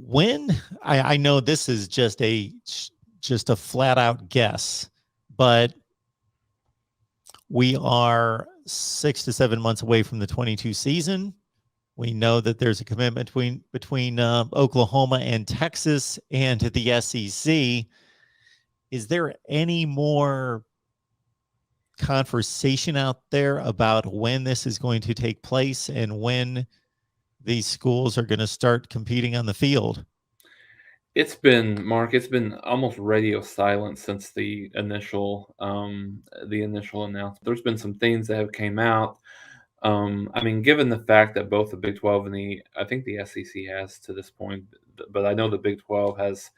When I know this is just a flat out guess, but we are 6 to 7 months away from the 22 season. We know that there's a commitment between Oklahoma and Texas and the SEC. Is there any more conversation out there about when this is going to take place and when these schools are going to start competing on the field? Mark, it's been almost radio silent since the initial announcement. There's been some things that have came out. I mean, given the fact that both the Big 12 and I think the SEC has to this point, but I know the Big 12 has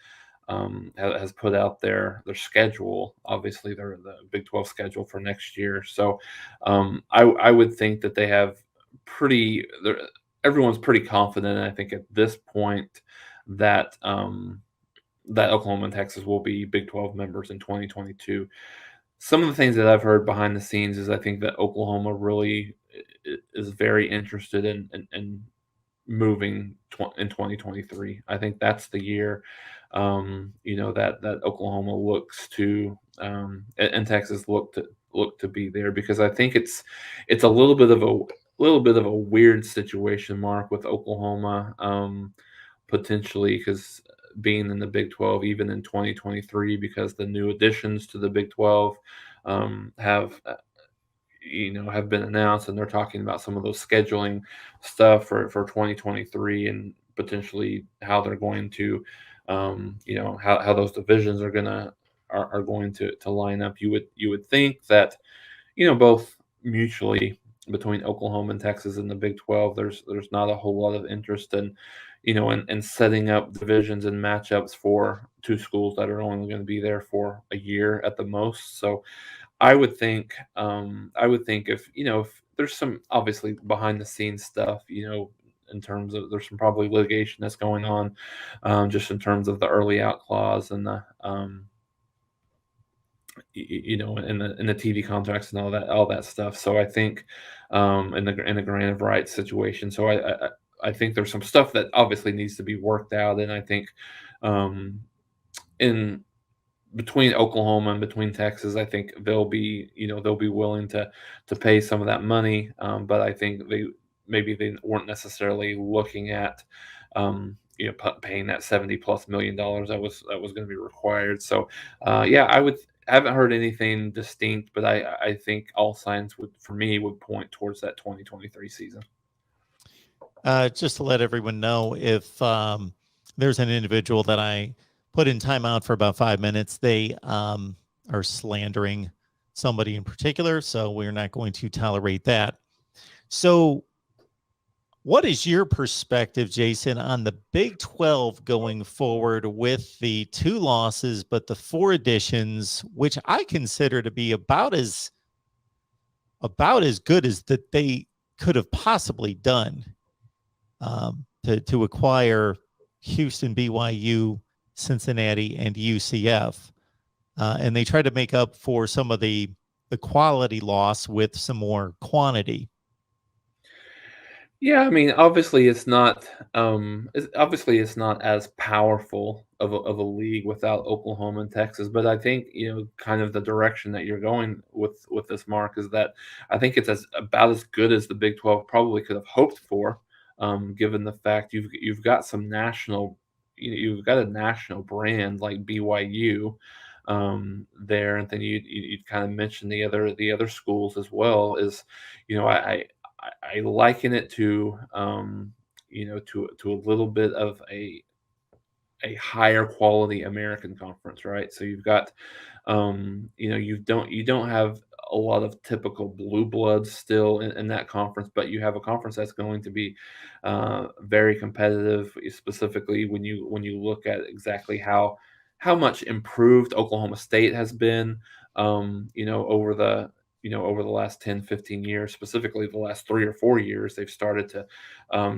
put out their schedule, obviously the Big 12 schedule for next year. So I would think that they have everyone's pretty confident, I think, at this point that that Oklahoma and Texas will be Big 12 members in 2022. Some of the things that I've heard behind the scenes is I think that Oklahoma really is very interested in moving in 2023. I think that's the year, that Oklahoma looks to, and Texas look to be there, because I think it's a little bit of a weird situation, Mark, with Oklahoma, potentially, because being in the Big 12 even in 2023, because the new additions to the Big 12 have been announced, and they're talking about some of those scheduling stuff for 2023, and potentially how they're going to, how those divisions are going to line up. You would think that, both mutually between Oklahoma and Texas in the Big 12, there's not a whole lot of interest in setting up divisions and matchups for two schools that are only going to be there for a year at the most. So I would think if there's some obviously behind the scenes stuff, in terms of, there's some probably litigation that's going on, just in terms of the early out clause and the in the TV contracts and all that stuff. So I think, in the grant of rights situation. So I think there's some stuff that obviously needs to be worked out, and I think, in between Oklahoma and between Texas, I think they'll be willing to pay some of that money, but I think they weren't necessarily looking at, paying that $70+ million that was going to be required. So yeah, haven't heard anything distinct, but I think all signs would point towards that 2023 season. Just to let everyone know, if there's an individual that I put in timeout for about 5 minutes, they are slandering somebody in particular, so we're not going to tolerate that. So what is your perspective, Jason, on the Big 12 going forward with the 2 losses, but the 4 additions, which I consider to be about as good as that they could have possibly done, to acquire Houston, BYU, Cincinnati, and UCF, and they tried to make up for some of the quality loss with some more quantity. Yeah, I mean, obviously it's not as powerful of a league without Oklahoma and Texas, but I think, kind of the direction that you're going with this, Mark, is that I think it's about as good as the Big 12 probably could have hoped for, given the fact you've got you've got a national brand like BYU, there, and then you kind of mentioned the other schools as well. Is, I liken it to, to a little bit of a higher quality American conference, right? So you've got, you don't have a lot of typical blue bloods still in that conference, but you have a conference that's going to be, very competitive, specifically when you look at exactly how much improved Oklahoma State has been, over the last 10, 15 years, specifically the last 3 or 4 years. They've started to,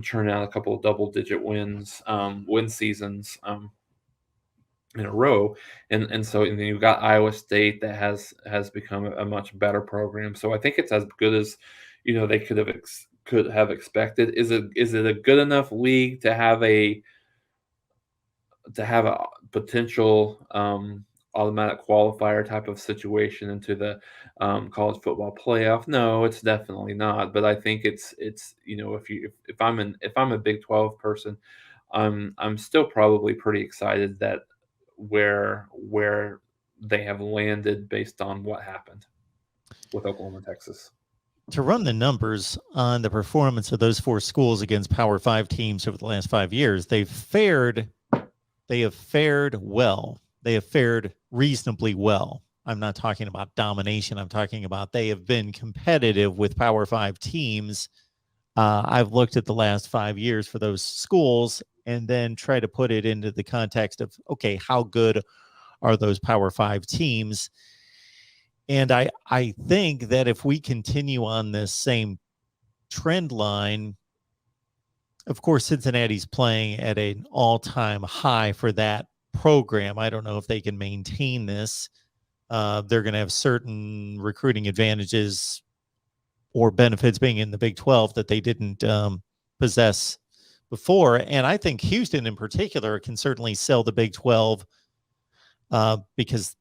churn out a couple of double-digit win seasons, in a row, and then you've got Iowa State that has become a much better program. So I think it's as good as, they could have expected. Is it a good enough league to have to have a potential automatic qualifier type of situation into the college football playoff. No, it's definitely not. But I think it's if I'm a Big 12 person, I'm still probably pretty excited that where they have landed based on what happened with Oklahoma and Texas. To run the numbers on the performance of those four schools against Power Five teams over the last 5 years, they have fared well. They have fared reasonably well. I'm not talking about domination. I'm talking about they have been competitive with Power Five teams. I've looked at the last 5 years for those schools and then try to put it into the context of, okay, how good are those Power Five teams? And I think that if we continue on this same trend line, of course, Cincinnati's playing at an all-time high for that program. I don't know if they can maintain this. They're going to have certain recruiting advantages or benefits being in the Big 12 that they didn't possess before. And I think Houston in particular can certainly sell the Big 12 because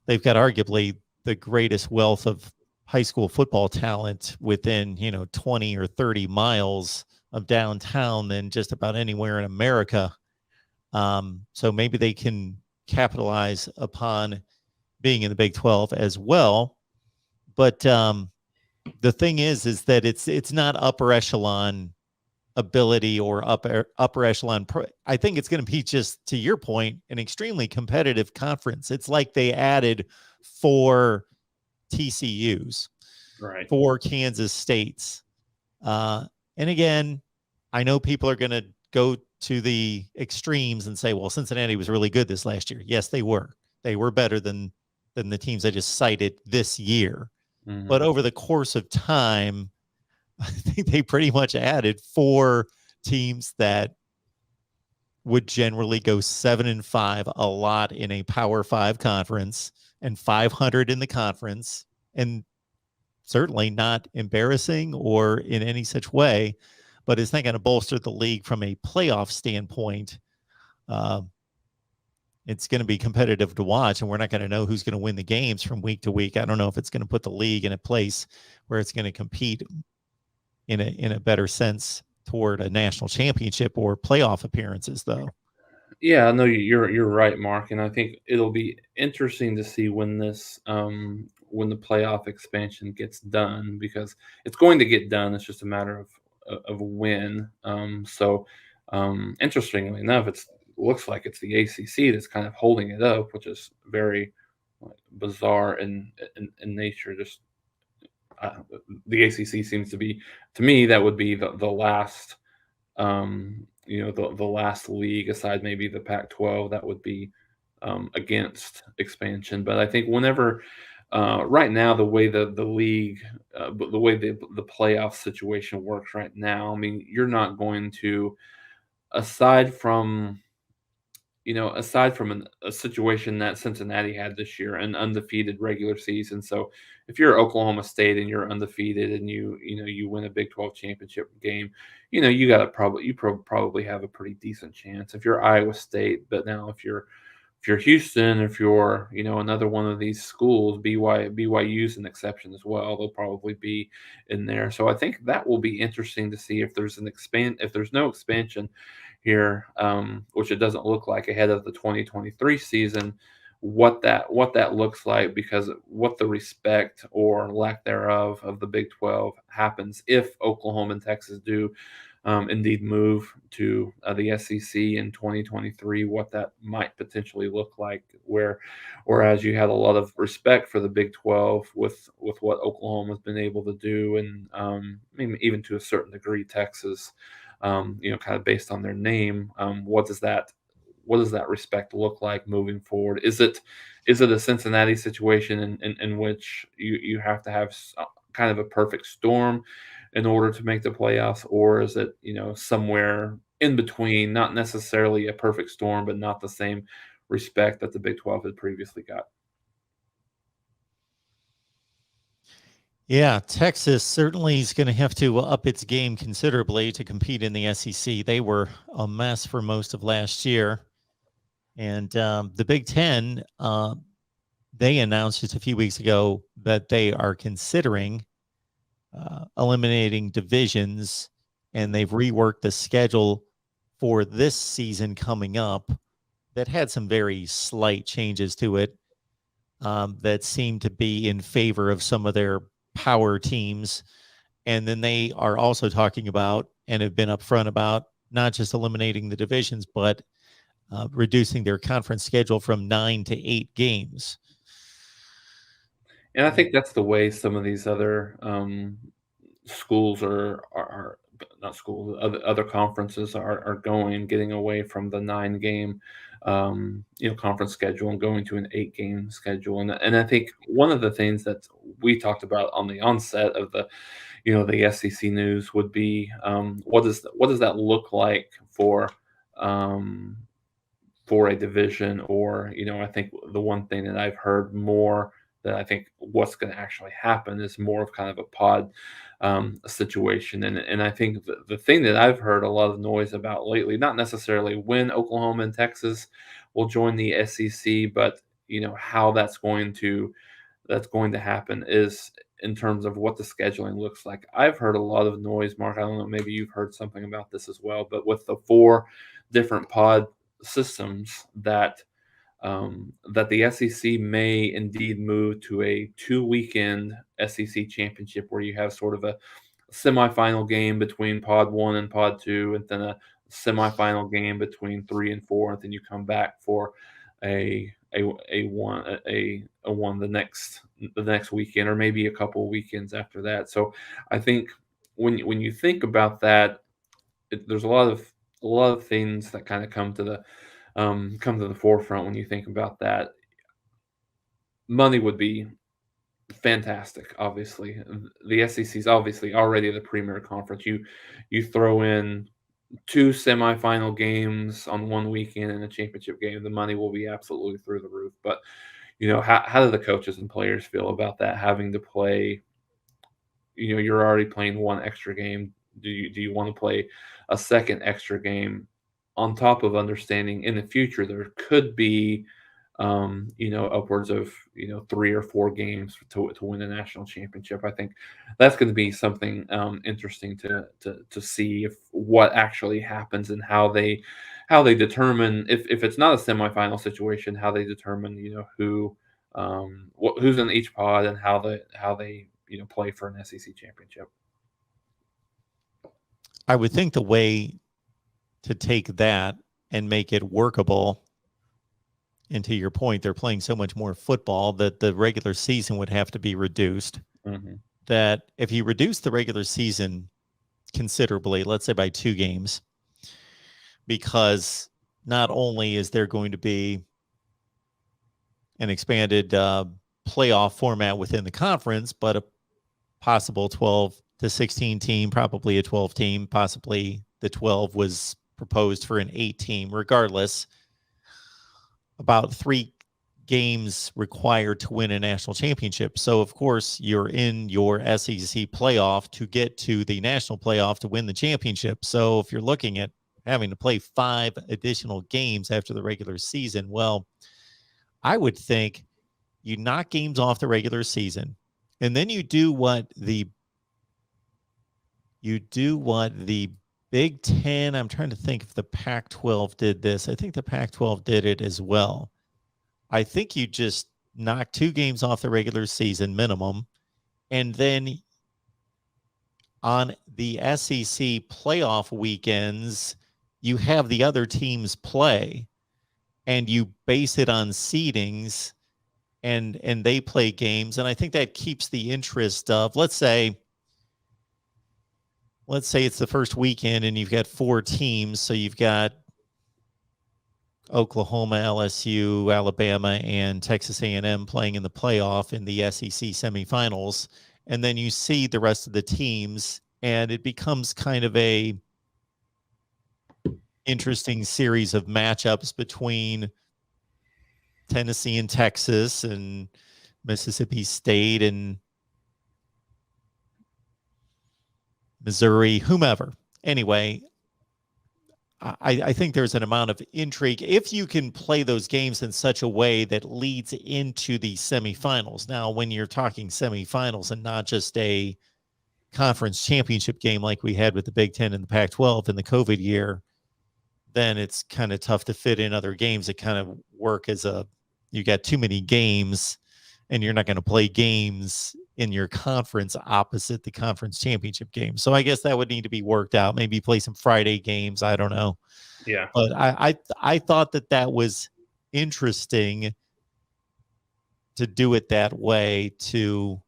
they've got arguably the greatest wealth of high school football talent within 20 or 30 miles of downtown than just about anywhere in America. So maybe they can capitalize upon being in the Big 12 as well. But the thing is that it's not upper echelon ability or upper echelon. I think it's going to be, just to your point, an extremely competitive conference. It's like they added 4 TCUs, Right. 4 Kansas States. And again, I know people are going to go to the extremes and say, well, Cincinnati was really good this last year. Yes, they were. They were better than the teams I just cited this year. Mm-hmm. But over the course of time, I think they pretty much added 4 teams that would generally go 7-5 a lot in a Power 5 conference and 500 in the conference, and certainly not embarrassing or in any such way, but it's not going to bolster the league from a playoff standpoint. It's going to be competitive to watch, and we're not going to know who's going to win the games from week to week. I don't know if it's going to put the league in a place where it's going to compete in a better sense toward a national championship or playoff appearances, though. Yeah, no, you're right, Mark, and I think it'll be interesting to see when when the playoff expansion gets done, because it's going to get done. It's just a matter of when. Interestingly enough, it looks like it's the ACC that's kind of holding it up, which is very bizarre in nature. Just the ACC seems to be, to me, that would be the last. The last league aside maybe the Pac-12 that would be against expansion. But I think whenever right now the way the league, the way the playoff situation works right now, I mean, you're not going to, aside from a situation that Cincinnati had this year, an undefeated regular season. So if you're Oklahoma State and you're undefeated and you win a Big 12 championship game, you got to probably have a pretty decent chance. If you're Iowa State, but now if you're Houston, if you're another one of these schools, BYU's an exception as well. They'll probably be in there. So I think that will be interesting to see if there's no expansion here, which it doesn't look like ahead of the 2023 season, what that looks like, because what the respect or lack thereof of the Big 12 happens if Oklahoma and Texas do indeed move to the SEC in 2023, what that might potentially look like. Whereas you had a lot of respect for the Big 12 with what Oklahoma's been able to do, and even to a certain degree Texas, kind of based on their name. What does that respect look like moving forward? Is it a Cincinnati situation in which you have to have kind of a perfect storm in order to make the playoffs, or is it somewhere in between, not necessarily a perfect storm, but not the same respect that the Big 12 had previously got? Yeah, Texas certainly is going to have to up its game considerably to compete in the SEC. They were a mess for most of last year. And the Big Ten, they announced just a few weeks ago that they are considering eliminating divisions, and they've reworked the schedule for this season coming up that had some very slight changes to it that seem to be in favor of some of their power teams. And then they are also talking about and have been upfront about not just eliminating the divisions, but reducing their conference schedule from 9 to 8 games. And I think that's the way some of these other schools are not schools, other conferences are going, getting away from the 9 game conference schedule and going to an 8 game schedule. And I think one of the things that we talked about on the onset of the SEC news would be what does that look like um, for a division, or I think the one thing that I've heard more, that I think what's going to actually happen is more of kind of a pod situation. And I think the thing that I've heard a lot of noise about lately, not necessarily when Oklahoma and Texas will join the SEC, but how that's going to happen is in terms of what the scheduling looks like. I've heard a lot of noise, Mark. I don't know, maybe you've heard something about this as well, but with the 4 different pod systems, that the SEC may indeed move to a 2 weekend SEC championship, where you have sort of a semifinal game between Pod 1 and Pod 2, and then a semifinal game between 3 and 4, and then you come back for a one the next weekend, or maybe a couple weekends after that. So I think when you think about that, there's a lot of things that kind of come to the forefront when you think about that. Money would be fantastic, obviously. The SEC is obviously already the premier conference. You throw in 2 semifinal games on one weekend and a championship game, the money will be absolutely through the roof. But how do the coaches and players feel about that, having to play? You're already playing one extra game. Do you want to play a second extra game on top of understanding in the future there could be upwards of 3 or 4 games to win a national championship? I think that's going to be something interesting to see if what actually happens, and how they determine, if it's not a semifinal situation, how they determine who's in each pod, and how they play for an SEC championship. I would think the way to take that and make it workable, and to your point, they're playing so much more football that the regular season would have to be reduced. Mm-hmm. That if you reduce the regular season considerably, let's say by 2 games, because not only is there going to be an expanded playoff format within the conference, but a possible 12 to 16 team, probably a 12 team, possibly the 12 was proposed for an 8 team. Regardless, about 3 games required to win a national championship. So, of course, you're in your SEC playoff to get to the national playoff to win the championship. So, if you're looking at having to play 5 additional games after the regular season, well, I would think you knock games off the regular season, and then you do what the Big Ten, I'm trying to think if the Pac-12 did this. I think the Pac-12 did it as well. I think you just knock 2 games off the regular season minimum, and then on the SEC playoff weekends, you have the other teams play, and you base it on seedings, and they play games. And I think that keeps the interest of, let's say it's the first weekend and you've got 4 teams. So you've got Oklahoma, LSU, Alabama, and Texas A&M playing in the playoff in the SEC semifinals. And then you see the rest of the teams, and it becomes kind of a interesting series of matchups between Tennessee and Texas, and Mississippi State and Missouri, whomever. Anyway, I think there's an amount of intrigue if you can play those games in such a way that leads into the semifinals. Now, when you're talking semifinals and not just a conference championship game like we had with the Big Ten and the Pac 12 in the COVID year, then it's kind of tough to fit in other games that kind of work as you got too many games and you're not going to play games in your conference opposite the conference championship game. So I guess that would need to be worked out. Maybe play some Friday games. I don't know. Yeah. But I thought that was interesting to do it that way, to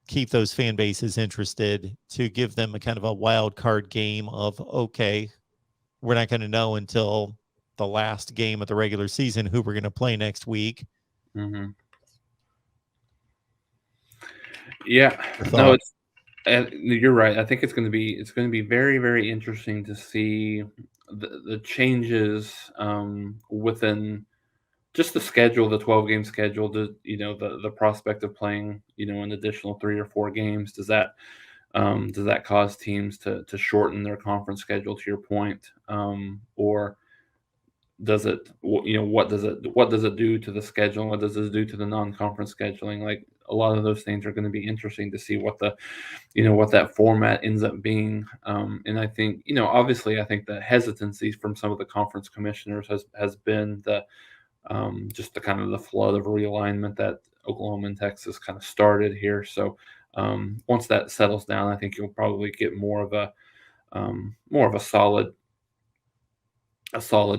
keep those fan bases interested, to give them a kind of a wild card game of, okay, we're not going to know until the last game of the regular season who we're going to play next week. Mm-hmm. Yeah, no, you're right. I think it's going to be very, very interesting to see the changes within just the schedule, the 12-game schedule. The prospect of playing an additional 3 or 4 games. Does that cause teams to shorten their conference schedule, to your point, or does it, what does it do to the schedule? What does it do to the non-conference scheduling? Like, a lot of those things are going to be interesting to see what that format ends up being. And I think, obviously, I think the hesitancy from some of the conference commissioners has been just the kind of the flood of realignment that Oklahoma and Texas kind of started here. So once that settles down, I think you'll probably get more of a solid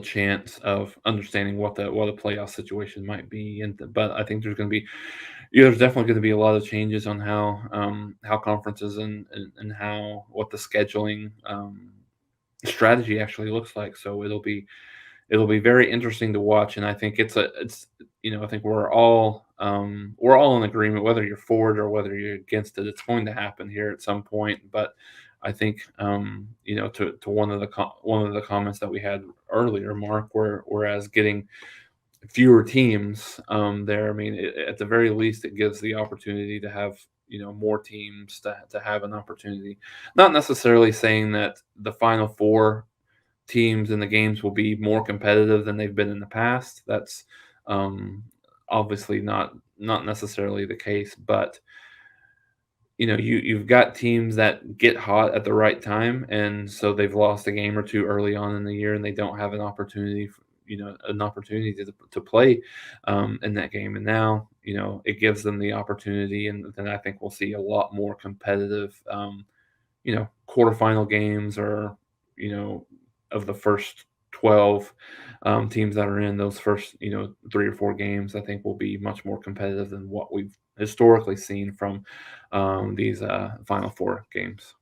chance of understanding what the playoff situation might be. But I think there's definitely going to be a lot of changes on how conferences and what the scheduling strategy actually looks like. So it'll be very interesting to watch, and I think I think we're all in agreement, whether you're for it or whether you're against it. It's going to happen here at some point. But I think to one of the comments that we had earlier, Mark, whereas getting fewer teams there, I mean, at the very least, it gives the opportunity to have more teams to have an opportunity. Not necessarily saying that the Final Four teams in the games will be more competitive than they've been in the past. That's obviously not necessarily the case, but you've got teams that get hot at the right time, and so they've lost a game or two early on in the year, and they don't have an opportunity, to play in that game. And now, it gives them the opportunity, and then I think we'll see a lot more competitive, quarterfinal games, or of the first 12 teams that are in those first 3 or 4 games. I think will be much more competitive than what we've historically seen from these Final Four games.